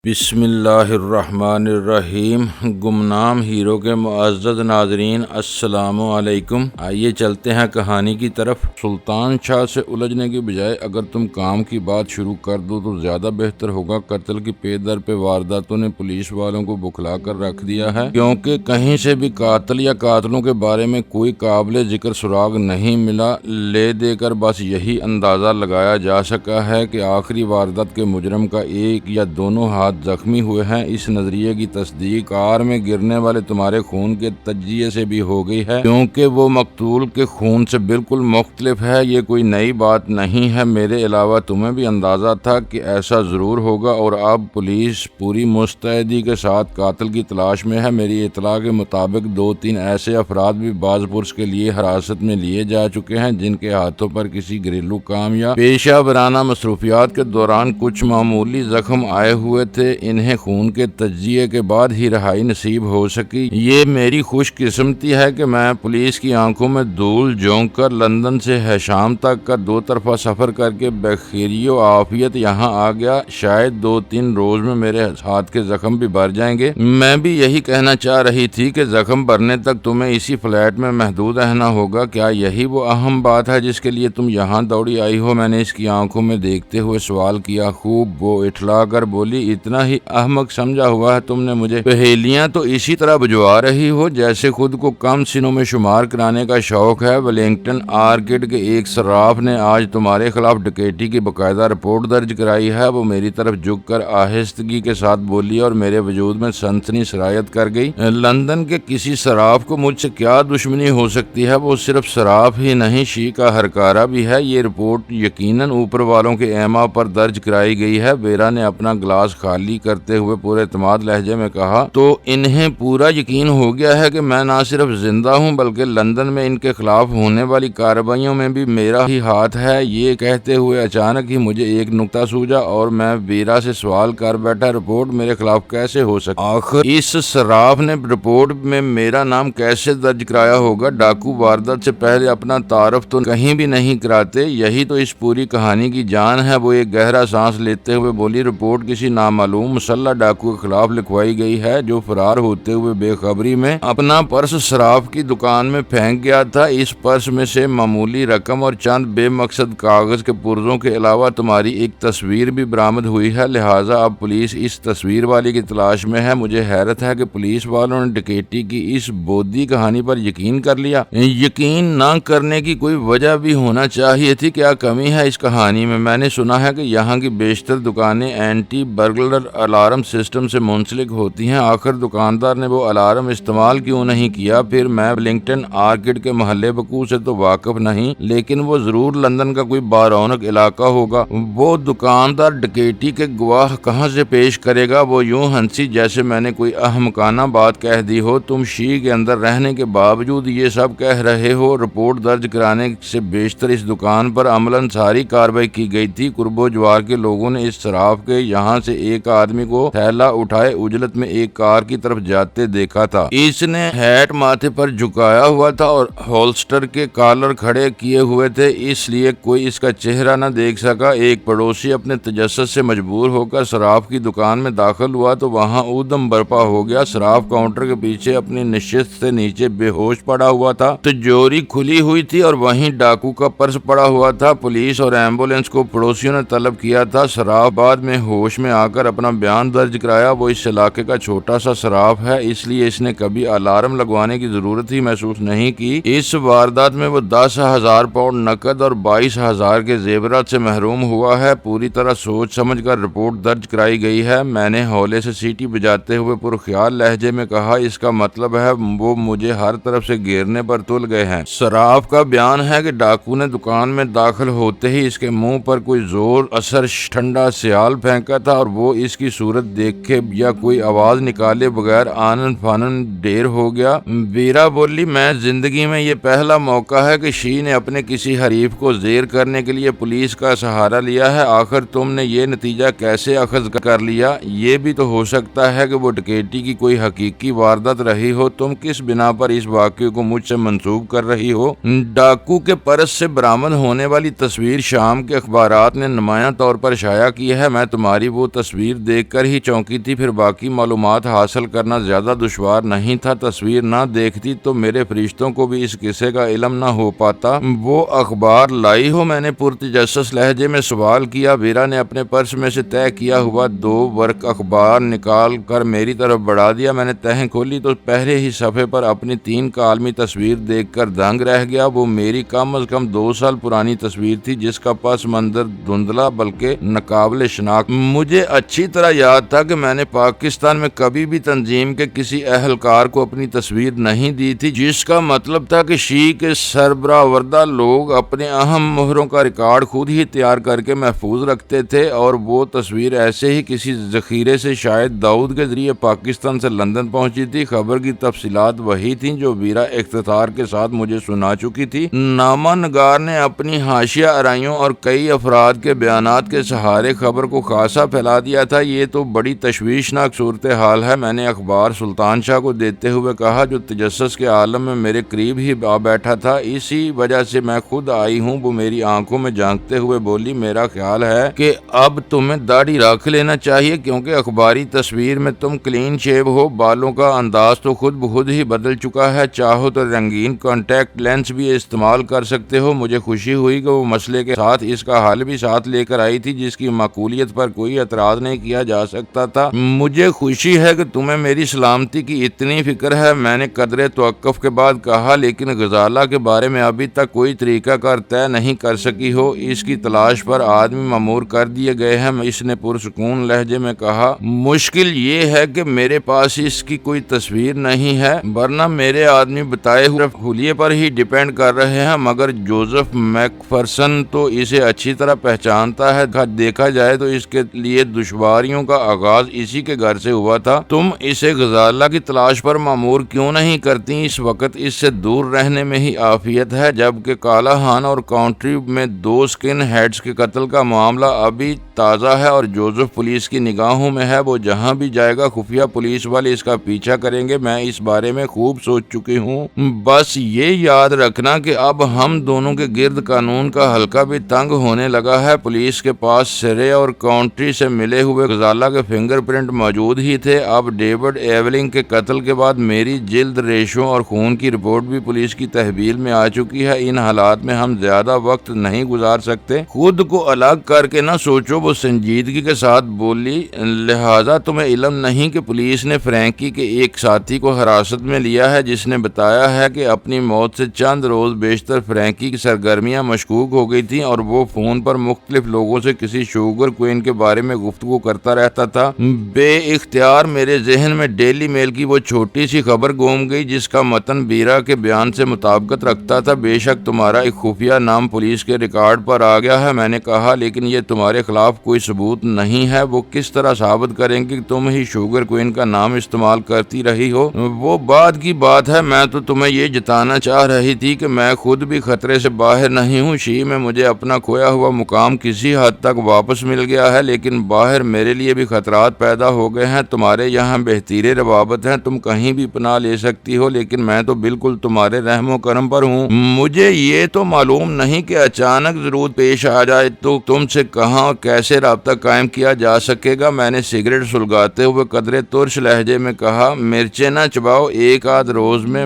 بسم اللہ الرحمن الرحیم۔ گمنام ہیرو کے معزز ناظرین، السلام علیکم۔ آئیے چلتے ہیں کہانی کی طرف۔ سلطان شاہ سے الجھنے کی بجائے اگر تم کام کی بات شروع کر دو تو زیادہ بہتر ہوگا۔ قتل کی پے در پہ وارداتوں نے پولیس والوں کو بکھلا کر رکھ دیا ہے، کیونکہ کہیں سے بھی قاتل یا قاتلوں کے بارے میں کوئی قابل ذکر سراغ نہیں ملا۔ لے دے کر بس یہی اندازہ لگایا جا سکا ہے کہ آخری واردات کے مجرم کا ایک یا دونوں ہاتھ زخمی ہوئے ہیں۔ اس نظریے کی تصدیق کار میں گرنے والے تمہارے خون کے تجزیے سے بھی ہو گئی ہے، کیونکہ وہ مقتول کے خون سے بالکل مختلف ہے۔ یہ کوئی نئی بات نہیں ہے، میرے علاوہ تمہیں بھی اندازہ تھا کہ ایسا ضرور ہوگا، اور اب پولیس پوری مستعدی کے ساتھ قاتل کی تلاش میں ہے۔ میری اطلاع کے مطابق 2-3 ایسے افراد بھی باز پرس کے لیے حراست میں لیے جا چکے ہیں، جن کے ہاتھوں پر کسی گھریلو کام یا پیشہ ورانہ مصروفیات کے دوران کچھ معمولی زخم آئے ہوئے تھے۔ انہیں خون کے تجزیے کے بعد ہی رہائی نصیب ہو سکی۔ یہ میری خوش قسمتی ہے کہ میں پولیس کی آنکھوں میں دھول جھونک کر لندن سے ہیشام تک کا 2 طرفہ سفر کر کے بخیر و عافیت یہاں آ گیا۔ شاید 2-3 روز میں میرے ہاتھ کے زخم بھی بھر جائیں گے۔ میں بھی یہی کہنا چاہ رہی تھی کہ زخم بھرنے تک تمہیں اسی فلیٹ میں محدود رہنا ہوگا۔ کیا یہی وہ اہم بات ہے جس کے لیے تم یہاں دوڑی آئی ہو؟ میں نے اس کی آنکھوں میں دیکھتے ہوئے سوال کیا۔ خوب، وہ اٹھلا کر بولی، اتنا ہی احمق سمجھا ہوا ہے تم نے مجھے؟ پہیلیاں تو اسی طرح بجوا رہی ہو جیسے خود کو کم سنوں میں شمار کرانے کا شوق ہے۔ ویلنگٹن آرکیڈ کے ایک صراف نے آج تمہارے خلاف ڈکیتی کی باقاعدہ رپورٹ درج کرائی ہے۔ وہ میری طرف جھک کر آہستگی کے ساتھ بولی اور میرے وجود میں سنسنی سرایت کر گئی۔ لندن کے کسی صراف کو مجھ سے کیا دشمنی ہو سکتی ہے؟ وہ صرف صراف ہی نہیں، شی کا ہرکارہ بھی ہے۔ یہ رپورٹ یقیناً اوپر والوں کے ایما پر درج کرائی گئی ہے۔ ویرا نے اپنا گلاس خالی کرتے ہوئے پورے اعتماد لہجے میں کہا، تو انہیں پورا یقین ہو گیا ہے کہ میں نہ صرف زندہ ہوں بلکہ لندن میں ان کے خلاف ہونے والی کارروائیوں میں بھی میرا ہی ہاتھ ہے۔ یہ کہتے ہوئے اچانک ہی مجھے ایک نکتہ سوجا اور میں ویرا سے سوال کر بیٹھا، رپورٹ میرے خلاف کیسے ہو سکتی؟ آخر اس صراف نے رپورٹ میں میرا نام کیسے درج کرایا ہوگا؟ ڈاکو واردات سے پہلے اپنا تعارف تو کہیں بھی نہیں کراتے، یہی تو اس پوری کہانی کی جان ہے۔ وہ ایک گہرا سانس لیتے ہوئے بولی، رپورٹ کسی نامعلوم مسلح ڈاکو کے خلاف لکھوائی گئی ہے جو فرار ہوتے ہوئے بے خبری میں اپنا پرس صراف کی دکان میں پھینک گیا تھا۔ اس پرس میں سے معمولی رقم اور چند بے مقصد کاغذ کے پرزوں کے علاوہ تمہاری ایک تصویر بھی برآمد ہوئی ہے، لہٰذا اب پولیس اس تصویر والی کی تلاش میں ہے۔ مجھے حیرت ہے کہ پولیس والوں نے ڈکیتی کی اس بودی کہانی پر یقین کر لیا۔ یقین نہ کرنے کی کوئی وجہ بھی ہونا چاہیے تھی۔ کیا کمی ہے اس کہانی میں؟ میں نے سنا ہے کہ یہاں کی بیشتر دکانیں اینٹی برگلر الارم سسٹم سے منسلک ہوتی ہیں۔ آخر دکاندار نے وہ الارم استعمال کیوں نہیں کیا؟ پھر میں ویلنگٹن آرکیڈ کے محلے بکو سے تو واقف نہیں، لیکن وہ ضرور لندن کا کوئی بارونق علاقہ ہوگا۔ وہ دکاندار ڈکیتی کے گواہ کہاں سے پیش کرے گا؟ وہ یوں ہنسی جیسے میں نے کوئی احمقانہ بات کہہ دی ہو۔ تم شی کے اندر رہنے کے باوجود یہ سب کہہ رہے ہو؟ رپورٹ درج کرانے سے بیشتر اس دکان پر عملاً ساری کارروائی کی گئی تھی۔ قرب و جوار کے لوگوں نے اس صراف کے یہاں سے ایک آدمی کو تھیلا اٹھائے اجلت میں ایک کار کی طرف جاتے دیکھا تھا۔ اس نے ہیٹ ماتھے پر جھکایا ہوا تھا اور ہولسٹر کے کالر کھڑے کیے ہوئے تھے، اس لیے کوئی اس کا چہرہ نہ دیکھ سکا۔ ایک پڑوسی اپنے تجسس سے مجبور ہو کر صراف کی دکان میں داخل ہوا تو وہاں اودم برپا ہو گیا۔ صراف کاؤنٹر کے پیچھے اپنی نشست سے نیچے بے ہوش پڑا ہوا تھا، تجوری کھلی ہوئی تھی اور وہیں ڈاکو کا پرس پڑا ہوا تھا۔ پولیس اور ایمبولینس کو پڑوسیوں نے طلب کیا تھا۔ صراف بعد میں ہوش میں آ کر اپنا بیان درج کرایا۔ وہ اس علاقے کا چھوٹا سا صراف ہے، اس لیے اس نے کبھی الارم لگوانے کی ضرورت ہی محسوس نہیں کی۔ اس واردات میں وہ 10,000 پاؤنڈ نقد اور 22,000 کے زیورات سے محروم ہوا ہے۔ پوری طرح سوچ سمجھ کر رپورٹ درج کرائی گئی ہے۔ میں نے ہولے سے سیٹی بجاتے ہوئے پرخیال لہجے میں کہا، اس کا مطلب ہے وہ مجھے ہر طرف سے گھیرنے پر تل گئے ہیں۔ صراف کا بیان ہے کہ ڈاکو نے دکان میں داخل ہوتے ہی اس کے منہ پر کوئی زور اثر ٹھنڈا سیال پھینکا تھا اور وہ اس کی صورت دیکھے یا کوئی آواز نکالے بغیر آنن فانن ڈیر ہو گیا۔ ویرا بولی، میں زندگی میں یہ پہلا موقع ہے کہ شی نے اپنے کسی حریف کو زیر کرنے کے لیے پولیس کا سہارا لیا ہے۔ آخر تم نے یہ نتیجہ کیسے اخذ کر لیا؟ یہ بھی تو ہو سکتا ہے کہ وہ ڈکیتی کی کوئی حقیقی واردات رہی ہو۔ تم کس بنا پر اس واقعے کو مجھ سے منسوب کر رہی ہو؟ ڈاکو کے پرس سے برآمد ہونے والی تصویر شام کے اخبارات نے نمایاں طور پر شائع کی ہے۔ میں تمہاری وہ تصویر تصویر دیکھ کر ہی چونکی تھی، پھر باقی معلومات حاصل کرنا زیادہ دشوار نہیں تھا۔ تصویر نہ دیکھتی تو میرے فرشتوں کو بھی اس قصے کا علم نہ ہو پاتا۔ وہ اخبار لائی ہو؟ میں نے پرتجسس لہجے میں سوال کیا۔ ویرا نے اپنے پرس میں سے طے کیا ہوا 2 ورق اخبار نکال کر میری طرف بڑھا دیا۔ میں نے تہیں کھولی تو پہلے ہی صفحے پر اپنی 3 کالمی تصویر دیکھ کر دنگ رہ گیا۔ وہ میری کم از کم 2 سال پرانی تصویر تھی، جس کا پس منظر دھندلا بلکہ ناقابل شناخت۔ مجھے اچھی طرح یاد تھا کہ میں نے پاکستان میں کبھی بھی تنظیم کے کسی اہلکار کو اپنی تصویر نہیں دی تھی، جس کا مطلب تھا کہ شیعہ کے سربراہوردہ لوگ اپنے اہم مہروں کا ریکارڈ خود ہی تیار کر کے محفوظ رکھتے تھے، اور وہ تصویر ایسے ہی کسی ذخیرے سے شاید داؤد کے ذریعے پاکستان سے لندن پہنچی تھی۔ خبر کی تفصیلات وہی تھیں جو ویرا اختصار کے ساتھ مجھے سنا چکی تھی۔ نامہ نگار نے اپنی حاشیہ آرائیوں اور کئی افراد کے بیانات کے سہارے خبر کو خاصا پھیلا دیا تھا۔ یہ تو بڑی تشویشناک صورتحال ہے، میں نے اخبار سلطان شاہ کو دیتے ہوئے کہا، جو تجسس کے عالم میں میرے قریب ہی آ بیٹھا تھا۔ اسی وجہ سے میں خود آئی ہوں۔ وہ میری آنکھوں میں جھانکتے ہوئے بولی، میرا خیال ہے کہ اب تمہیں داڑھی رکھ لینا چاہیے، کیونکہ اخباری تصویر میں تم کلین شیو ہو۔ بالوں کا انداز تو خود بخود ہی بدل چکا ہے، چاہو تو رنگین کانٹیکٹ لینس بھی استعمال کر سکتے ہو۔ مجھے خوشی ہوئی کہ وہ مسئلے کے ساتھ اس کا حل بھی ساتھ لے کر آئی تھی، جس کی معقولیت پر کوئی اعتراض نہیں کیا جا سکتا تھا۔ مجھے خوشی ہے کہ تمہیں میری سلامتی کی اتنی فکر ہے، میں نے قدرے توقف کے بعد کہا، لیکن غزالہ کے بارے میں ابھی تک کوئی طریقہ کار طے نہیں کر سکی ہو؟ اس کی تلاش پر آدمی مامور کر دیے گئے ہیں، اس نے پرسکون لہجے میں کہا۔ مشکل یہ ہے کہ میرے پاس اس کی کوئی تصویر نہیں ہے، ورنہ میرے آدمی بتائے ہوئے حلیے پر ہی ڈیپینڈ کر رہے ہیں، مگر جوزف میکفرسن تو اسے اچھی طرح پہچانتا ہے۔ دیکھا جائے تو اس کے لیے دشواریوں کا آغاز اسی کے گھر سے ہوا تھا۔ تم اسے غزالہ کی تلاش پر مامور کیوں نہیں کرتی؟ اس وقت اس سے دور رہنے میں ہی عافیت ہے، جبکہ کالا ہان اور کاؤنٹری میں 2 سکن ہیڈز کے قتل کا معاملہ ابھی تازہ ہے اور جوزف پولیس کی نگاہوں میں ہے۔ وہ جہاں بھی جائے گا خفیہ پولیس والے اس کا پیچھا کریں گے۔ میں اس بارے میں خوب سوچ چکی ہوں۔ بس یہ یاد رکھنا کہ اب ہم دونوں کے گرد قانون کا حلقہ بھی تنگ ہونے لگا ہے۔ پولیس کے پاس سرے اور کاؤنٹری سے ملے ہوئے غزالہ کے فنگر پرنٹ موجود ہی تھے۔ اب ڈیوڈ ایولنگ کے قتل کے بعد میری جلد ریشوں اور خون کی رپورٹ بھی پولیس کی تحویل میں آ چکی ہے۔ ان حالات میں ہم زیادہ وقت نہیں گزار سکتے۔ خود کو الگ کر کے نہ سوچو، وہ سنجیدگی کے ساتھ بولی۔ لہٰذا تمہیں علم نہیں کہ پولیس نے فرینکی کے ایک ساتھی کو حراست میں لیا ہے، جس نے بتایا ہے کہ اپنی موت سے چند روز بیشتر فرینکی کی سرگرمیاں مشکوک ہو گئی تھیں، اور وہ فون پر مختلف لوگوں سے کسی شوگر کوئن کے بارے میں گفتگو کرتا رہتا تھا۔ بے اختیار میرے ذہن میں ڈیلی میل کی وہ چھوٹی سی خبر گم گئی، جس کا متن بیرا کے بیان سے مطابقت رکھتا تھا۔ بے شک تمہارا ایک خفیہ نام پولیس کے ریکارڈ پر آ گیا ہے، میں نے کہا، لیکن یہ تمہارے خلاف کوئی ثبوت نہیں ہے۔ وہ کس طرح ثابت کریں کہ تم ہی شوگر کوئن کا نام استعمال کرتی رہی ہو؟ وہ بعد کی بات ہے، میں تو تمہیں یہ جتانا چاہ رہی تھی کہ میں خود بھی خطرے سے باہر نہیں ہوں۔ شی میں مجھے اپنا کھویا ہوا مقام کسی حد تک واپس مل گیا ہے، لیکن باہر میرے لیے بھی خطرات پیدا ہو گئے ہیں۔ تمہارے یہاں بہتیرے روابط ہیں، تم کہیں بھی پناہ لے سکتی ہو، لیکن میں تو بالکل تمہارے رحم و کرم پر ہوں۔ مجھے یہ تو معلوم نہیں کہ اچانک ضرورت پیش آ جائے تو تم سے کہاں اور کیسے رابطہ قائم کیا جا سکے گا؟ میں نے سگریٹ سلگاتے ہوئے قدرے ترش لہجے میں کہا، مرچیں نہ چباؤ، ایک آدھ روز میں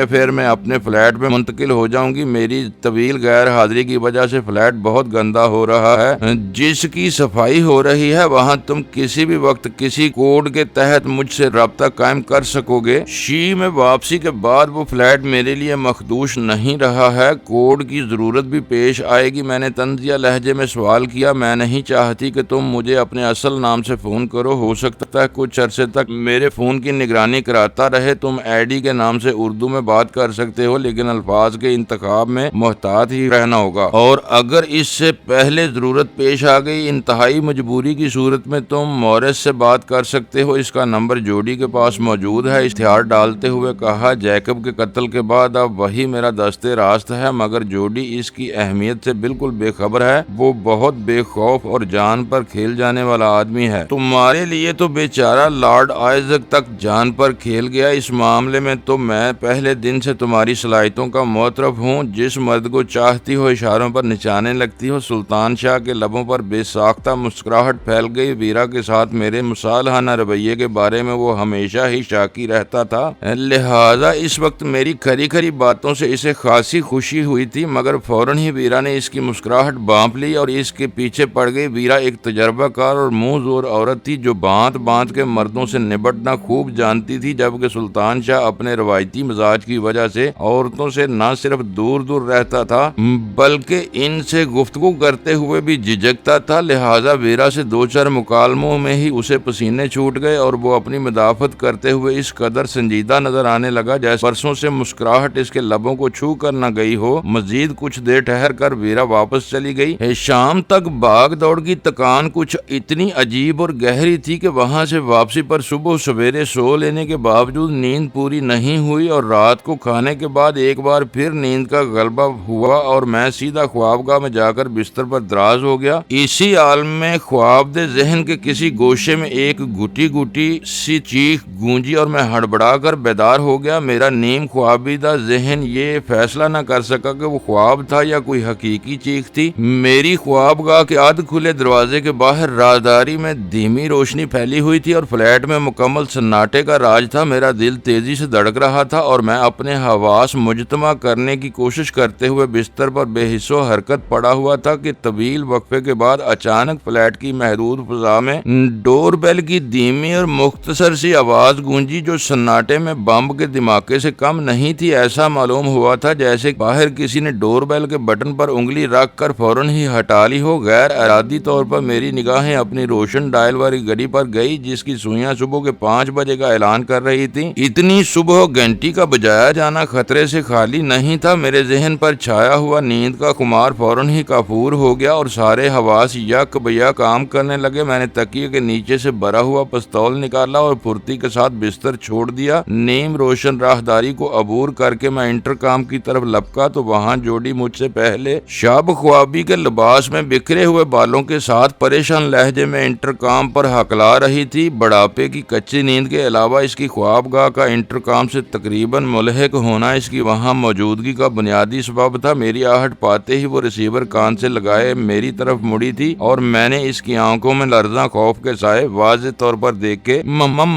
پھر اپنے فلیٹ میں منتقل ہو جاؤں گی۔ میری طویل غیر حاضری کی وجہ سے فلیٹ بہت گندا ہو رہا ہے، جس کی صفائی ہو رہی ہے وہاں تم کسی بھی وقت کسی کوڈ کے تحت مجھ سے رابطہ قائم کر سکو گے۔ شی میں واپسی کے بعد وہ فلیٹ میرے لیے مخدوش نہیں رہا ہے، کوڈ کی ضرورت بھی پیش آئے گی۔ میں نے طنزیہ لہجے میں سوال کیا، میں نہیں چاہتی کہ تم مجھے اپنے اصل نام سے فون کرو، ہو سکتا ہے کچھ عرصے تک میرے فون کی نگرانی کراتا رہے۔ تم ایڈی کے نام سے اردو میں بات کر سکتے ہو، لیکن الفاظ کے انتخاب میں محتاط ہی رہنا ہوگا، اور اگر اس سے پہلے ضرورت پیش آ گئی انتہائی مجبوری کی صورت میں تم مورس سے بات کر سکتے ہو، اس کا نمبر جوڈی کے پاس موجود ہے۔ اشتہار ڈالتے ہوئے کہا، جیکب کے قتل کے بعد اب وہی میرا دست راست ہے، مگر جوڈی اس کی اہمیت سے بالکل بے خبر ہے۔ وہ بہت بے خوف اور جان پر کھیل جانے والا آدمی ہے۔ تمہارے لیے تو بیچارہ لارڈ آئزک تک جان پر کھیل گیا۔ اس معاملے میں تو میں پہلے دن سے تمہاری صلاحیتوں کا معترف ہوں، جس مرد کو چاہتی ہو اشاروں پر نچانے لگتی ہو۔ سلطان شاہ کے لبوں پر بے ساختہ مسکراہٹ پھیل پھیل گئی۔ ویرا کے ساتھ میرے مصالحانہ رویے کے بارے میں وہ ہمیشہ ہی شاکی رہتا تھا، لہذا اس وقت میری کھری کھری باتوں سے اسے خاصی خوشی ہوئی تھی، مگر فوراً ہی ویرا نے اس کی مسکراہٹ بانپ لی اور اس کے پیچھے پڑ گئی۔ ویرا ایک تجربہ کار اور منہ زور عورت تھی جو بانت بانت کے مردوں سے نبٹنا خوب جانتی تھی، جبکہ سلطان شاہ اپنے روایتی مزاج کی وجہ سے عورتوں سے نہ صرف دور دور رہتا تھا بلکہ ان سے گفتگو کرتے ہوئے بھی جھجکتا تھا، لہذا ویرا سے دو چار مکالموں میں ہی اسے پسینے چھوٹ گئے اور وہ اپنی مدافعت کرتے ہوئے اس قدر سنجیدہ نظر آنے لگا جیسے پرسوں سے مسکراہٹ اس کے لبوں کو چھو کر نہ گئی ہو۔ مزید کچھ دیر ٹھہر کر ویرا واپس چلی گئی۔ شام تک بھاگ دوڑ کی تکان کچھ اتنی عجیب اور گہری تھی کہ وہاں سے واپسی پر صبح سویرے سو لینے کے باوجود نیند پوری نہیں ہوئی اور رات کو کھانے کے بعد ایک بار پھر نیند کا غلبہ ہوا اور میں سیدھا خوابگاہ میں جا کر بستر پر دراز ہو گیا۔ اسی عالم میں خوابدہ ذہن کے کسی گوشے میں ایک گھٹی گھٹی سی چیخ گونجی اور میں ہڑبڑا کر بیدار ہو گیا۔ میرا نیم خوابیدہ ذہن یہ فیصلہ نہ کر سکا کہ وہ خواب تھا یا کوئی حقیقی چیخ تھی۔ میری خوابگاہ کے ادھ کھلے دروازے کے باہر رازداری میں دھیمی روشنی پھیلی ہوئی تھی اور فلیٹ میں مکمل سناٹے کا راج تھا۔ میرا دل تیزی سے دھڑک رہا تھا اور میں اپنے حواس مجتمع کرنے کی کوشش کرتے ہوئے بستر پر بے حس و حرکت پڑا ہوا تھا کہ طویل وقفے کے بعد اچانک فلیٹ کی محدود فضا میں ڈور بیل کی دھیمی اور مختصر سی آواز گونجی جو سناٹے میں بم کے دھماکے سے کم نہیں تھی۔ ایسا معلوم ہوا تھا جیسے باہر کسی نے ڈور بیل کے بٹن پر انگلی رکھ کر فوراً ہی ہٹا لی ہو۔ غیر ارادی طور پر میری نگاہیں اپنی روشن ڈائل والی گھڑی پر گئی جس کی سوئیاں صبح کے 5 بجے کا اعلان کر رہی تھی۔ اتنی صبح گھنٹی کا بجایا جانا خطرے سے خالی نہیں تھا۔ میرے ذہن پر چھایا ہوا نیند کا خمار فوراً ہی کافور ہو گیا اور سارے حواس یک بیا کام کرنے لگے۔ میں نے تکیے کے نیچے سے بھرا ہوا پستول نکالا اور پھرتی کے ساتھ بستر چھوڑ دیا۔ نیم روشن راہداری کو عبور کر کے میں انٹرکام کی طرف لپکا تو وہاں جوڑی مجھ سے پہلے شب خوابی کے لباس میں بکھرے ہوئے بالوں کے ساتھ پریشان لہجے میں انٹرکام پر ہکلا رہی تھی۔ بڑھاپے کی کچی نیند کے علاوہ اس کی خوابگاہ کا انٹرکام سے تقریباً ملحق ہونا اس کی وہاں موجودگی کا بنیادی سبب تھا۔ میری آہٹ پاتے ہی وہ ریسیور کان سے لگائے میری طرف مڑی تھی اور میں نے اس کی آنکھوں میں لرزاں خوف کے سائے واضح طور پر دیکھے۔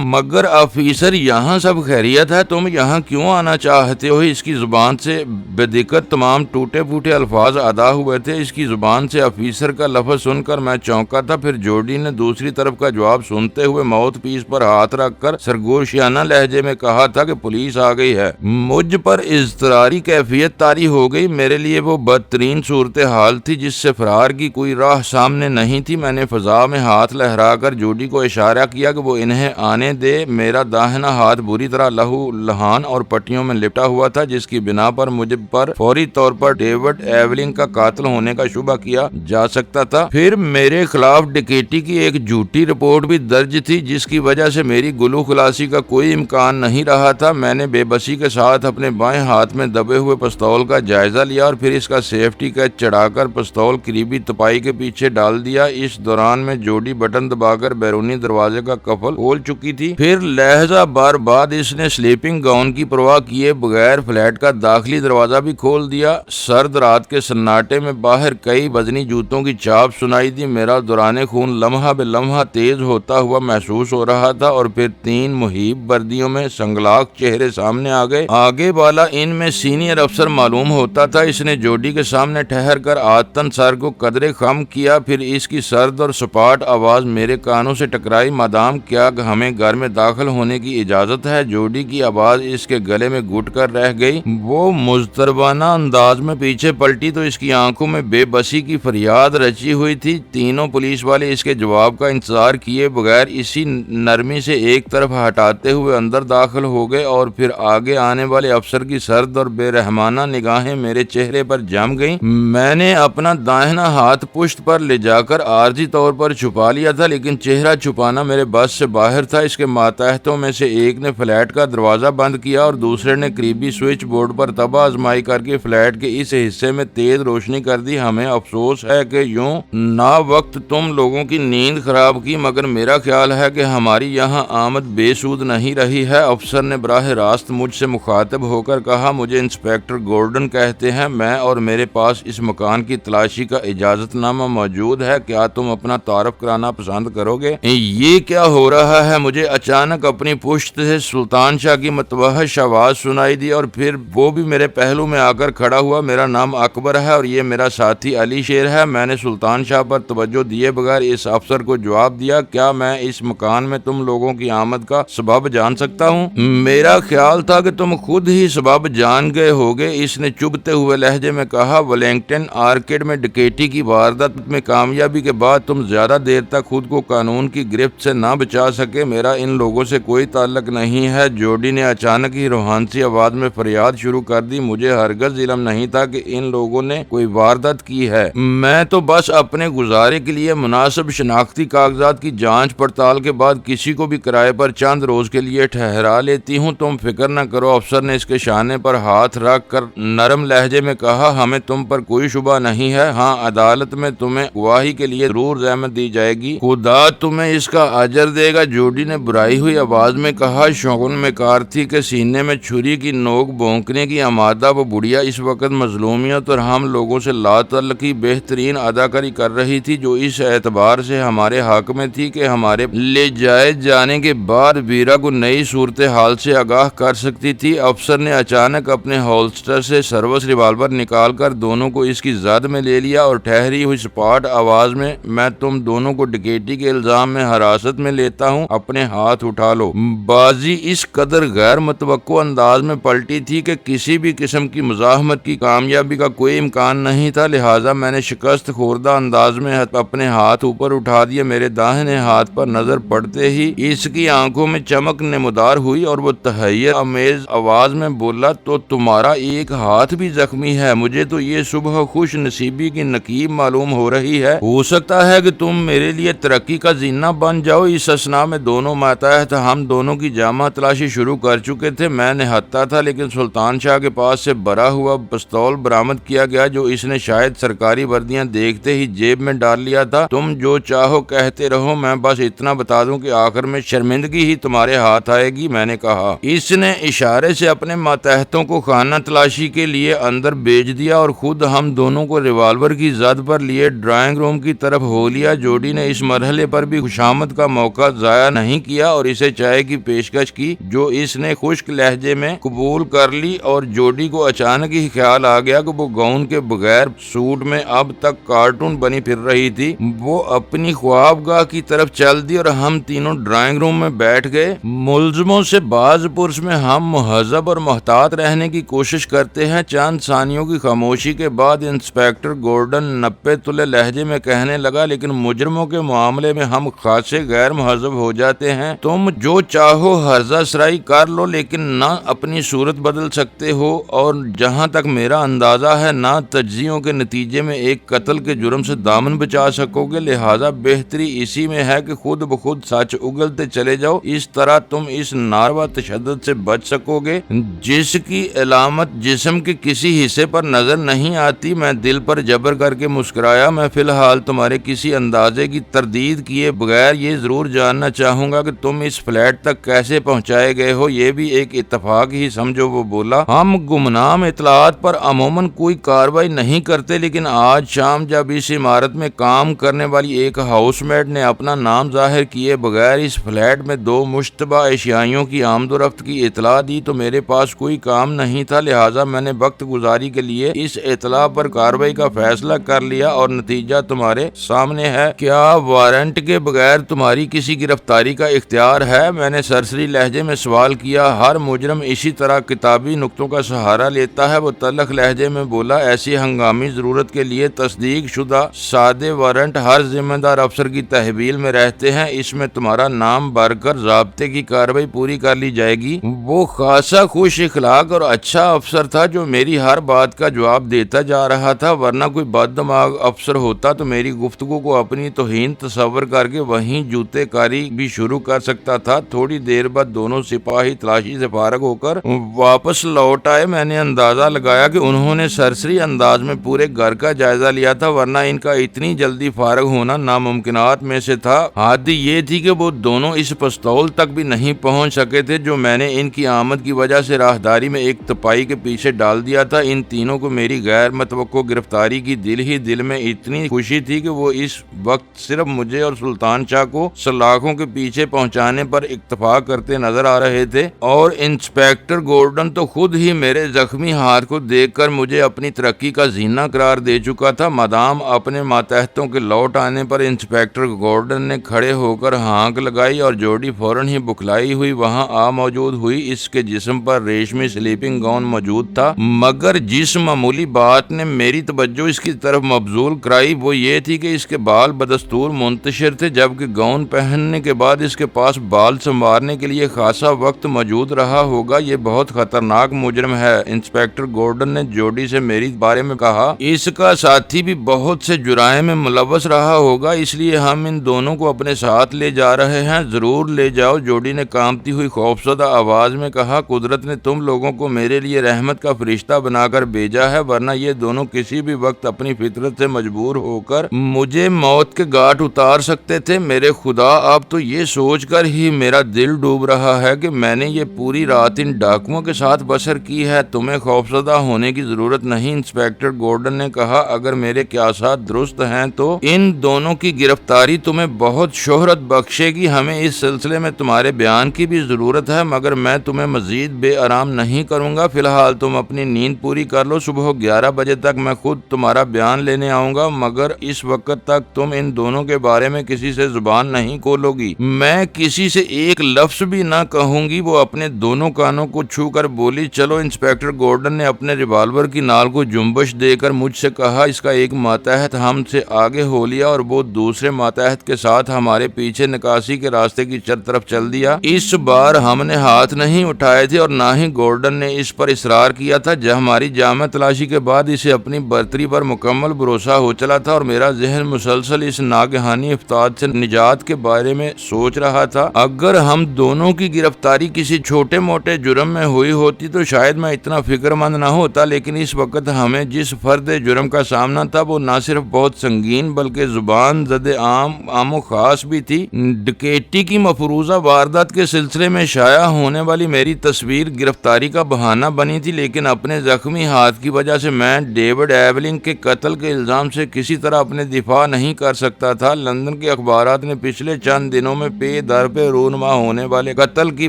مگر آفیسر یہاں سب خیریت ہے، تم یہاں کیوں آنا چاہتے ہو؟ اس کی زبان سے بے دقت تمام ٹوٹے پھوٹے الفاظ ادا ہوئے تھے۔ اس کی زبان سے آفیسر کا لفظ سن کر میں چونکا تھا۔ پھر جوڈی نے دوسری طرف کا جواب سنتے ہوئے ماؤتھ پیس پر ہاتھ رکھ کر سرگوشیانہ لہجے میں کہا تھا کہ پولیس آ گئی ہے۔ مجھ پر اضطراری کیفیت طاری ہو گئی۔ میرے لیے وہ بدترین صورتحال تھی جس سے فرار کی کوئی راہ سامنے نہیں تھی۔ میں نے فضا میں ہاتھ لہرا کر جوڈی کو اشارہ کیا کہ وہ انہیں آنے دے۔ میرا داہنا ہاتھ بری طرح لہو لہان اور پٹیوں میں لپٹا ہوا تھا جس کی بنا پر مجھ پر فوری طور پر ڈیوڈ ایولنگ کا قاتل ہونے کا شبہ کیا جا سکتا تھا۔ پھر میرے خلاف ڈکیٹی کی ایک جھوٹی رپورٹ بھی درج تھی جس کی وجہ سے میری گلو خلاصی کا کوئی امکان نہیں رہا تھا۔ میں نے بے بسی کے ساتھ اپنے بائیں ہاتھ میں دبے ہوئے پستول کا جائزہ لیا اور پھر اس کا سیفٹی کیچ چڑھا کر پستول قریبی تپائی کے پیچھے ڈال دیا۔ اس دوران میں جوڈی بٹن دبا کر بیرونی دروازے کا قفل کھول چکی تھی۔ پھر لہجہ بار بعد اس نے سلیپنگ گاؤن کی پرواہ کیے بغیر فلیٹ کا داخلی دروازہ بھی کھول دیا۔ سرد رات کے سناٹے میں باہر کئی وزنی جوتوں کی چاپ سنائی دی۔ میرا دوران خون لمحہ بے لمحہ تیز ہوتا ہوا محسوس ہو رہا تھا اور پھر 3 محیب وردیوں میں سنگلاخ چہرے سامنے آ گئے۔ آگے والا ان میں سینئر افسر معلوم ہوتا تھا۔ اس نے جوڈی کے سامنے ٹھہر کر عادتاً سر کو قدرے خم کیا، پھر اس کی سرد اور سپاٹ آواز میرے کانوں سے ٹکرائی، مادام کیا ہمیں گھر میں داخل ہونے کی اجازت ہے؟ جوڈی کی آواز اس کے گلے میں گھٹ کر رہ گئی۔ وہ مضطربانہ انداز میں پیچھے پلٹی تو اس کی آنکھوں میں بے بسی کی فریاد رچی ہوئی تھی۔ تینوں پولیس والے اس کے جواب کا انتظار کیے بغیر اسی نرمی سے ایک طرف ہٹاتے ہوئے اندر داخل ہو گئے اور پھر آگے آنے والے افسر کی سرد اور بے رحمانہ نگاہیں میرے چہرے پر جم گئیں۔ میں نے اپنا داہنا ہاتھ پشت پر لے جا کر عارضی طور پر چھپا لیا تھا لیکن چہرہ چھپانا میرے بس سے باہر تھا۔ اس کے ماتحتوں میں سے ایک نے فلیٹ کا دروازہ بند کیا اور دوسرے نے قریبی سوئچ بورڈ پر تباہ آزمائی کر کے فلیٹ کے اس حصے میں تیز روشنی کر دی۔ ہمیں افسوس ہے کہ یوں نا وقت تم لوگوں کی نیند خراب کی، مگر میرا خیال ہے کہ ہماری یہاں آمد بے سود نہیں رہی ہے۔ افسر نے براہ راست مجھ سے مخاطب ہو کر کہا، مجھے انسپیکٹر گورڈن کہتے ہیں، میں اور میرے پاس اس مکان کی تلاشی کا اجازت نامہ موجود ہے۔ کیا تم اپنا متعارف کرانا پسند کرو گے؟ یہ کیا ہو رہا ہے؟ مجھے اچانک اپنی پشت سے سلطان شاہ کی متوحش آواز سنائی دی اور پھر وہ بھی میرے پہلو میں آ کر کھڑا ہوا۔ میرا نام اکبر ہے اور یہ میرا ساتھی علی شیر ہے۔ میں نے سلطان شاہ پر توجہ دیے بغیر اس افسر کو جواب دیا، کیا میں اس مکان میں تم لوگوں کی آمد کا سبب جان سکتا ہوں؟ میرا خیال تھا کہ تم خود ہی سبب جان گئے ہوگے، اس نے چبھتے ہوئے لہجے میں کہا۔ ویلنگٹن آرکیڈ میں ڈکیتی کی واردات میں کامیابی کے بعد تم زیادہ دیر تک خود کو قانون کی گرفت سے نہ بچا سکے۔ میرا ان لوگوں سے کوئی تعلق نہیں ہے، جوڈی نے اچانک ہی روحانسی آواز میں فریاد شروع کر دی۔ مجھے ہرگز علم نہیں تھا کہ ان لوگوں نے کوئی واردات کی ہے۔ میں تو بس اپنے گزارے کے لیے مناسب شناختی کاغذات کی جانچ پڑتال کے بعد کسی کو بھی کرائے پر چند روز کے لیے ٹھہرا لیتی ہوں۔ تم فکر نہ کرو، افسر نے اس کے شانے پر ہاتھ رکھ کر نرم لہجے میں کہا۔ ہمیں تم پر کوئی شبہ نہیں ہے۔ ہاں، عدالت میں تمہیں گواہی کے لیے ضرور زحمت دی جائے گی، خدا تمہیں اس کا اجر دے گا، جوڈی نے برائی ہوئی آواز میں کہا۔ شگن مکارتھی کے سینے میں چھری کی نوک بھونکنے کی آمادہ وہ بڑھیا اس وقت مظلومیت اور ہم لوگوں سے لا تعلقی بہترین اداکاری کر رہی تھی، جو اس اعتبار سے ہمارے حق میں تھی کہ ہمارے لے جائے جانے کے بعد ویرا کو نئی صورتحال سے آگاہ کر سکتی تھی۔ افسر نے اچانک اپنے ہولسٹر سے سروس ریوالور نکال کر دونوں کو اس کی زد میں لے لیا اور ٹھہری ہوئی سپاٹ آواز میں تم دونوں کو ڈکیتی کے الزام میں حراست میں لیتا ہوں، اپنے ہاتھ اٹھا لو۔ بازی اس قدر غیر متوقع انداز میں پلٹی تھی کہ کسی بھی قسم کی مزاحمت کی کامیابی کا کوئی امکان نہیں تھا، لہٰذا میں نے شکست خوردہ انداز میں اپنے ہاتھ اوپر اٹھا دیے۔ میرے داہنے ہاتھ پر نظر پڑتے ہی اس کی آنکھوں میں چمک نمودار ہوئی اور وہ تحیر آمیز آواز میں بولا، تو تمہارا ایک ہاتھ بھی زخمی ہے؟ مجھے تو یہ صبح خوش نصیبی کی نقیب معلوم ہو رہی ہے، ہو سکتا ہے کہ تم میرے لیے ترقی کا زینہ بن جاؤ۔ اس اثنا میں دونوں ماتحت ہم دونوں کی جامہ تلاشی شروع کر چکے تھے۔ میں نہتا تھا لیکن سلطان شاہ کے پاس سے بھرا ہوا پستول برآمد کیا گیا، جو اس نے شاید سرکاری وردیاں دیکھتے ہی جیب میں ڈال لیا تھا۔ تم جو چاہو کہتے رہو، میں بس اتنا بتا دوں کہ آخر میں شرمندگی ہی تمہارے ہاتھ آئے گی، میں نے کہا۔ اس نے اشارے سے اپنے ماتحتوں کو خانہ تلاشی کے لیے اندر بھیج دیا اور خود ہم دونوں کو ریوالور کی زد پر لیے ڈرائنگ روم کی طرف ہو لیا۔ جوڈی نے اس مرحلے پر بھی خوشامد کا موقع ضائع نہیں کیا اور اسے چائے کی پیشکش کی، جو اس نے خشک لہجے میں قبول کر لی، اور جوڈی کو اچانک ہی خیال آ گیا کہ وہ گاؤن کے بغیر سوٹ میں اب تک کارٹون بنی پھر رہی تھی۔ وہ اپنی خوابگاہ کی طرف چل دی اور ہم تینوں ڈرائنگ روم میں بیٹھ گئے۔ ملزموں سے بعض پرس میں ہم مہذب اور محتاط رہنے کی کوشش کرتے ہیں۔ چند ثانیوں کی خاموشی کے بعد انسپکٹر گورڈن نپے تلے لہجے میں کہنے لگا، لیکن مجرموں کے معاملے میں ہم خاصے غیر مہذب ہو جاتے ہیں۔ تم جو چاہو ہرزہ سرائی کر لو، لیکن نہ اپنی صورت بدل سکتے ہو، اور جہاں تک میرا اندازہ ہے نہ تجزیوں کے نتیجے میں ایک قتل کے جرم سے دامن بچا سکو گے، لہذا بہتری اسی میں ہے کہ خود بخود سچ اگلتے چلے جاؤ۔ اس طرح تم اس ناروا تشدد سے بچ سکو گے جس کی علامت جسم کے کسی حصے پر نظر نہیں آتی۔ میں دل پر جبر کر کے مسکرایا۔ میں فی الحال تمہارے کسی اندازے کی تردید کیے بغیر یہ ضرور جاننا چاہوں گا کہ تم اس فلیٹ تک کیسے پہنچائے گئے ہو، یہ بھی ایک اتفاق ہی سمجھو۔ وہ بولا، ہم گمنام اطلاعات پر عموماً کوئی کارروائی نہیں کرتے، لیکن آج شام جب اس عمارت میں کام کرنے والی ایک ہاؤس میٹ نے اپنا نام ظاہر کیے بغیر اس فلیٹ میں 2 مشتبہ اشیائیوں کی آمد و رفت کی اطلاع دی تو میرے پاس کوئی کام نہیں تھا، لہٰذا میں نے وقت گزاری کے لیے اس اطلاع پر کارروائی کا فیصلہ کر لیا اور نتیجہ تمہارے سامنے ہے۔ کیا وارنٹ کے بغیر تمہاری کسی گرفتاری کا اختیار ہے؟ میں نے سرسری لہجے میں سوال کیا۔ ہر مجرم اسی طرح کتابی نقطوں کا سہارا لیتا ہے، وہ تلخ لہجے میں بولا۔ ایسی ہنگامی ضرورت کے لیے تصدیق شدہ سادے وارنٹ ہر ذمہ دار افسر کی تحویل میں رہتے ہیں، اس میں تمہارا نام بھر کر ضابطے کی کارروائی پوری کر لی جائے گی۔ وہ خاصا خوش اخلاق اور اچھا افسر تھا جو میری ہر بات کا جواب دیتا جا رہا تھا، ورنہ کوئی بد دماغ افسر ہوتا تو میری گفتگو کو اپنی توہین تصور کر کے وہیں جوتے کاری بھی شروع کر سکتا تھا۔ تھوڑی دیر بعد دونوں سپاہی تلاشی سے فارغ ہو کر واپس لوٹ آئے۔ میں نے اندازہ لگایا کہ انہوں نے سرسری انداز میں پورے گھر کا جائزہ لیا تھا، ورنہ ان کا اتنی جلدی فارغ ہونا ناممکنات میں سے تھا۔ حد یہ تھی کہ وہ دونوں اس پستول تک بھی نہیں پہنچ سکے تھے جو میں نے ان کی آمد کی وجہ سے راہداری میں ایک تپائی کے پیچھے ڈال دیا تھا۔ ان تینوں کو میری غیر متوقع گرفتاری کی دل ہی دل میں اتنی خوشی تھی کہ وہ اس وقت صرف مجھے اور سلطان شاہ کو سلاخوں کے پیچھے پہنچانے پر اکتفا کرتے نظر آ رہے تھے، اور انسپیکٹر گورڈن تو خود ہی میرے زخمی ہاتھ کو دیکھ کر مجھے اپنی ترقی کا زینہ قرار دے چکا تھا۔ مادام اپنے ماتحتوں کے لوٹ آنے پر انسپیکٹر گورڈن نے کھڑے ہو کر ہانک لگائی اور جوڑی فوراً ہی بکھلائی ہوئی وہاں آ موجود ہوئی۔ اس کے جسم پر ریشمی سلیپنگ گاؤن موجود تھا، مگر جس معمولی بات نے میری توجہ اس کی طرف مبذول کرائی وہ یہ تھی کہ اس کے بال بدستور منتشر تھے، جبکہ گاؤن پہننے کے بعد اس کے پاس بال سنوارنے کے لیے خاصا وقت موجود رہا ہوگا۔ یہ بہت خطرناک مجرم ہے، انسپیکٹر گورڈن نے جوڈی سے میری بارے میں کہا۔ اس کا ساتھی بھی بہت سے جرائم میں ملوث رہا ہوگا، اس لیے ہم ان دونوں کو اپنے ساتھ لے جا رہے ہیں۔ ضرور لے جاؤ، جوڈی نے کانپتی ہوئی خوفزدہ آواز میں کہا۔ قدرت نے تم لوگوں کو میرے لیے رحمت کا فرشتہ بنا کر بھیجا ہے، ورنہ یہ دونوں کسی بھی وقت اپنی فطرت سے مجبور ہو کر مجھے موت کے گھاٹ اتار سکتے تھے۔ میرے خدا، اب تو یہ سوچ کر ہی میرا دل ڈوب رہا ہے کہ میں نے یہ پوری رات ان ڈاکوؤں کے ساتھ بسر کی ہے۔ تمہیں خوفزدہ ہونے کی ضرورت نہیں، انسپیکٹر گورڈن نے کہا۔ اگر میرے قیاسات درست ہیں تو ان دونوں کی گرفتاری تمہیں بہت شہرت بخشے گی۔ ہمیں اس سلسلے میں تمہارے بیان کی بھی ضرورت ہے، مگر میں تمہیں مزید بے آرام نہیں کروں گا۔ فی الحال تم اپنی نیند پوری کر لو، صبح 11 بجے تک میں خود تمہارا بیان لینے آؤں گا، مگر اس وقت تک تم ان دونوں کے بارے میں کسی سے زبان نہیں کھولو گی۔ میں کسی سے ایک لفظ بھی نہ کہوں گی۔ وہ اپنے دونوں کانوں کو چھو کر بولی۔ چلو، انسپیکٹر گورڈن نے اپنے ریوالور کی نال کو جنبش دے کر مجھ سے کہا۔ اس کا ایک ماتحت ہم سے آگے ہو لیا اور وہ دوسرے ماتحت کے ساتھ ہمارے پیچھے نکاسی کے راستے کی طرف چل دیا۔ اس بار ہم نے ہاتھ نہیں اٹھائے تھے اور نہ ہی گورڈن نے اس پر اصرار کیا تھا۔ ہماری جامع تلاشی کے بعد اسے اپنی برتری پر مکمل بھروسہ ہو چلا تھا اور میرا ذہن مسلسل اس ناگہانی افتاد سے نجات کے بارے میں سوچ رہا تھا۔ اگر ہم دونوں کی گرفتاری کسی چھوٹے موٹے جرم میں ہوئی ہوتی تو شاید میں اتنا فکر مند نہ ہوتا، لیکن اس وقت ہمیں جس فرد جرم کا سامنا تھا وہ نہ صرف بہت سنگین بلکہ زبان زد عام و خاص بھی تھی۔ ڈکیتی کی مفروضہ واردات کے سلسلے میں شائع ہونے والی میری تصویر گرفتاری کا بہانہ بنی تھی، لیکن اپنے زخمی ہاتھ کی وجہ سے میں ڈیوڈ ایولنگ کے قتل کے الزام سے کسی طرح اپنے دفاع نہیں کر سکتا تھا۔ لندن کے اخبارات نے پچھلے چند دنوں میں پے در پہ رونما ہونے والے قتل کی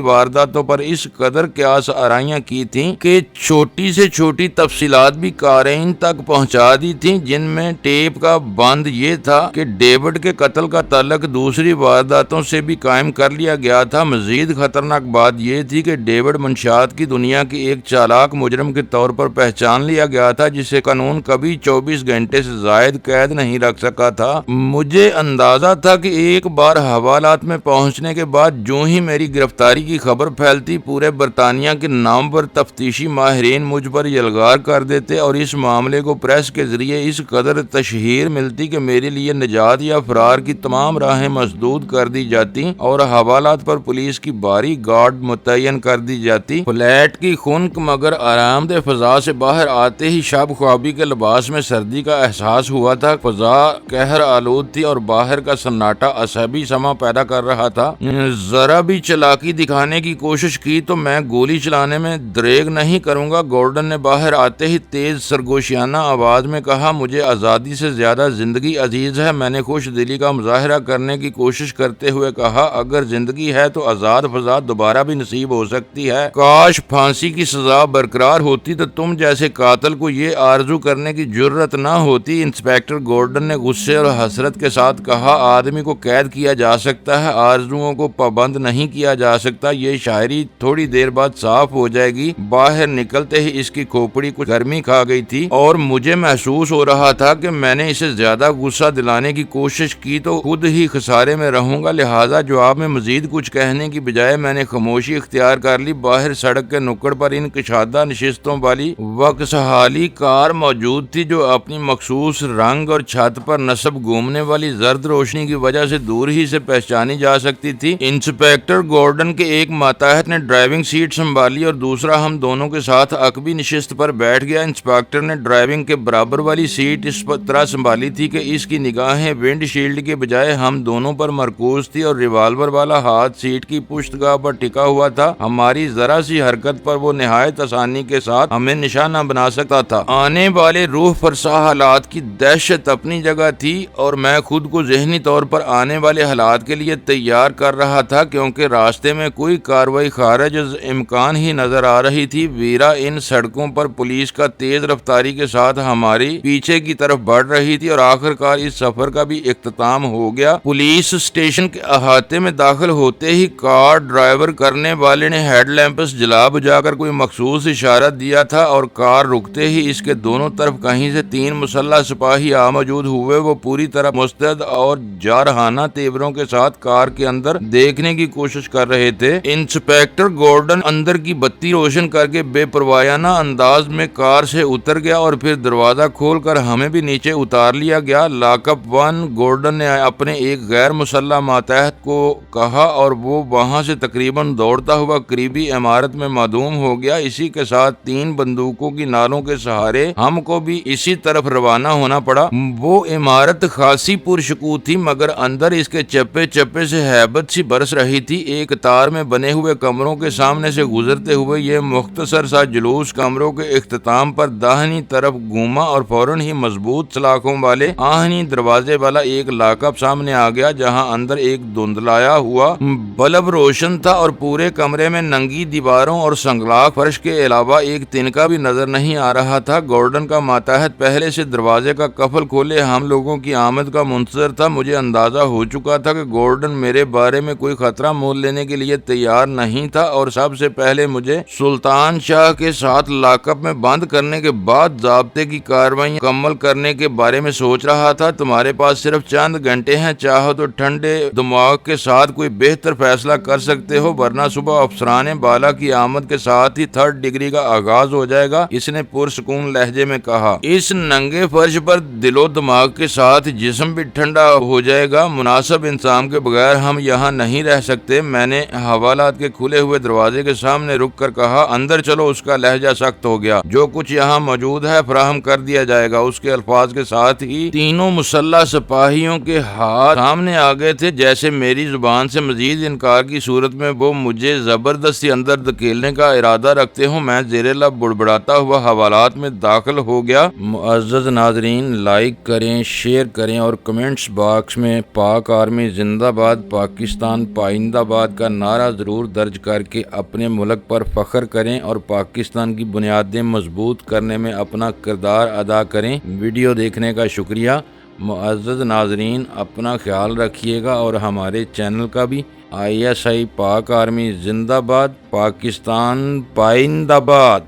وارداتوں پر اس قدر قیاس آرائیاں کی تھیں کہ چھوٹی سے چھوٹی تفصیلات بھی قارئین تک پہنچا دی تھیں، جن میں ٹیپ کا بند یہ تھا کہ ڈیوڈ کے قتل کا تعلق دوسری وارداتوں سے بھی قائم کر لیا گیا تھا۔ مزید خطرناک بات یہ تھی کہ ڈیوڈ منشیات کی دنیا کی ایک چالاک مجرم کے طور پر پہچان لیا گیا تھا، جسے قانون کبھی 24 گھنٹے سے زائد قید نہیں رکھ سکا تھا۔ مجھے اندازہ تھا کہ ایک بار حوالات میں پہنچنے کے بعد جو ہی میری گرفتاری کی خبر پھیلتی، پورے برطانیہ کے نامور تفتیشی ماہرین مجھ پر یلغار کر دیتے اور اس معاملے کو پریس کے ذریعے اس قدر تشہیر ملتی کہ میرے لیے نجات یا فرار کی تمام راہیں مسدود کر دی جاتی اور حوالات پر پولیس کی بھاری گارڈ متعین کر دی جاتی۔ فلیٹ کی خنک مگر آرام دہ فضا سے باہر آتے ہی شب خوابی کے لباس میں سردی کا احساس ہوا تھا۔ فضا قہر آلود تھی اور باہر کا سناٹا عصبی سما پیدا کر رہا تھا۔ ذرا بھی چلاکی دکھانے کی کوشش کی تو میں گولی چلانے میں دریغ نہیں کروں گا، گورڈن نے باہر آتے ہی تیز سرگوشیانہ آواز میں کہا۔ مجھے آزادی سے زیادہ زندگی عزیز ہے، میں نے خوش دلی کا مظاہرہ کرنے کی کوشش کرتے ہوئے کہا۔ اگر زندگی ہے تو آزاد فضا دوبارہ بھی نصیب ہو سکتی ہے۔ کاش پھانسی کی سزا برقرار ہوتی تو تم جیسے قاتل کو یہ آرزو کرنے کی جرت نہ ہوتی، انسپیکٹر گورڈن نے غصے اور حسرت کے ساتھ کہا۔ آدمی کو قید کیا جا سکتا ہے، آرزوؤں کو پابند نہیں کیا جا سکتا۔ یہ شاعری تھوڑی دیر بعد صاف ہو جائے گی۔ باہر نکلتے ہی اس کی کھوپڑی کچھ گرمی کھا گئی تھی اور مجھے محسوس ہو رہا تھا کہ میں نے اسے زیادہ غصہ دلانے کی کوشش کی تو خود ہی خسارے میں رہوں گا، لہذا جواب میں مزید کچھ کہنے کی بجائے میں نے خاموشی اختیار کر لی۔ باہر سڑک کے نکڑ پر ان کشادہ نشستوں والی وکسحالی کار موجود تھی جو اپنی مخصوص رنگ اور چھت پر نصب گھومنے والی زرد روشنی کی وجہ سے دور ہی سے پہچانی جا سکتی تھی۔ انسپیکٹر گورڈن کے ایک ماتحت نے ڈرائیونگ سیٹ سنبھالی اور دوسرا ہم دونوں کے ساتھ عقبی نشست پر بیٹھ گیا۔ انسپیکٹر نے ڈرائیونگ کے برابر والی سیٹ اس طرح سنبھالی تھی کہ اس کی نگاہیں ونڈ شیلڈ کے بجائے ہم دونوں پر مرکوز تھی اور ریوالور والا ہاتھ سیٹ کی پشت گاہ پر ٹکا ہوا تھا۔ ہماری ذرا سی حرکت پر وہ نہایت آسانی کے ساتھ ہمیں نشانہ بنا سکتا تھا۔ آنے والے روح فرسا حالات کی دہشت اپنی جگہ تھی اور میں خود کو ذہنی طور پر آنے والے حالات کے لیے تیار کر رہا تھا، کیونکہ راستے میں کوئی کارروائی خارج از امکان ہی نظر آ رہی تھی۔ ویرا ان سڑکوں پر پولیس کا تیز رفتاری کے ساتھ ہماری پیچھے کی طرف بڑھ رہی تھی اور آخر کار اس سفر کا بھی اختتام ہو گیا۔ پولیس اسٹیشن کے احاطے میں داخل ہوتے ہی کار ڈرائیور کرنے والے نے ہیڈ لیمپس جلا بجا کر کوئی مخصوص اشارہ دیا تھا اور کار رکتے ہی اس کے دونوں طرف کہیں سے 3 مسلح سپاہی آ موجود ہوئے۔ وہ پوری طرح مستعد اور جارحانہ تیوروں کے ساتھ کار کے اندر دیکھنے کی کوشش کر رہے تھے۔ انسپیکٹر گورڈن اندر کی بتی روشن کر کے بے پروایانہ انداز میں کار سے اتر گیا اور پھر دروازہ کھول کر ہمیں بھی نیچے اتار لیا گیا۔ لاک اپ 1 گورڈن نے اپنے ایک غیر مسلح ماتحت کو کہا اور وہ وہاں سے تقریباً دوڑتا ہوا قریبی عمارت میں معدوم ہو گیا۔ اسی کے ساتھ 3 بندوقوں کی نالوں کے سہارے ہم کو بھی اسی طرف روانہ ہونا پڑا۔ وہ عمارت خاصی پرسکون تھی، مگر اندر اس کے چپے چپے سے ہیبت سی برس رہی تھی۔ ایک تار میں بنے ہوئے کمروں کے سامنے سے گزرتے ہوئے یہ مختصر سا جلوس کمروں کے اختتام پر داہنی طرف گھوما اور فوراً ہی مضبوط سلاخوں والے آہنی دروازے والا ایک لاک اپ سامنے آ گیا، جہاں اندر ایک دھندلایا ہوا بلب روشن تھا اور پورے کمرے میں ننگی دیواروں اور سنگلاخ فرش کے علاوہ ایک تنکا بھی نظر نہیں آ رہا تھا۔ گورڈن کا ماتحت پہلے سے دروازے کا قفل کھولے ہم لوگوں کی آمد کا منتظر تھا۔ مجھے اندازہ ہو چکا تھا کہ گورڈن میرے بارے میں کوئی خطرہ مول لینے کے لیے تیار نہیں تھا اور سب سے پہلے مجھے سلطان شاہ کے ساتھ لاک اپ میں بند کرنے کے بعد ضابطے کی کارروائی مکمل کرنے کے بارے میں سوچ رہا تھا۔ تمہارے پاس صرف چند گھنٹے ہیں، چاہو تو ٹھنڈے دماغ کے ساتھ کوئی بہتر فیصلہ کر سکتے ہو، ورنہ صبح افسران بالا کی آمد کے ساتھ ہی 3rd ڈگری کا آغاز ہو جائے گا، اس نے پرسکون لہجے میں کہا۔ اس ننگے فرش پر دل و دماغ کے ساتھ جسم بھی ٹھنڈا ہو جائے گا۔ مناسب انتظام کے بغیر ہم یہاں نہیں رہ سکتے، میں نے حوالات کے کھلے ہوئے دروازے کے سامنے رک کر کہا۔ اندر چلو، اس کا لہجہ سخت ہو گیا۔ جو کچھ یہاں موجود ہے فراہم کر دیا جائے گا۔ اس کے الفاظ کے ساتھ ہی 3 مسلح سپاہیوں کے ہاتھ سامنے آ گئے تھے، جیسے میری زبان سے مزید انکار کی صورت میں وہ مجھے زبردستی اندر دھکیلنے کا ارادہ رکھتے ہوں۔ میں زیر لب بڑبڑاتا ہوا حوالات میں داخل ہو گیا۔ معزز ناظرین، لائک کریں، شیئر کریں اور کمنٹس باکس میں پاک آرمی زندہ باد، پاکستان پائندہ باد کا نعرہ ضرور درج کر کے اپنے ملک پر فخر کریں اور پاکستان کی بنیادیں مضبوط کرنے میں اپنا کردار ادا کریں۔ ویڈیو دیکھنے کا شکریہ۔ معزز ناظرین، اپنا خیال رکھیے گا اور ہمارے چینل کا بھی۔ ISI پاک آرمی زندہ باد، پاکستان پائندہ باد۔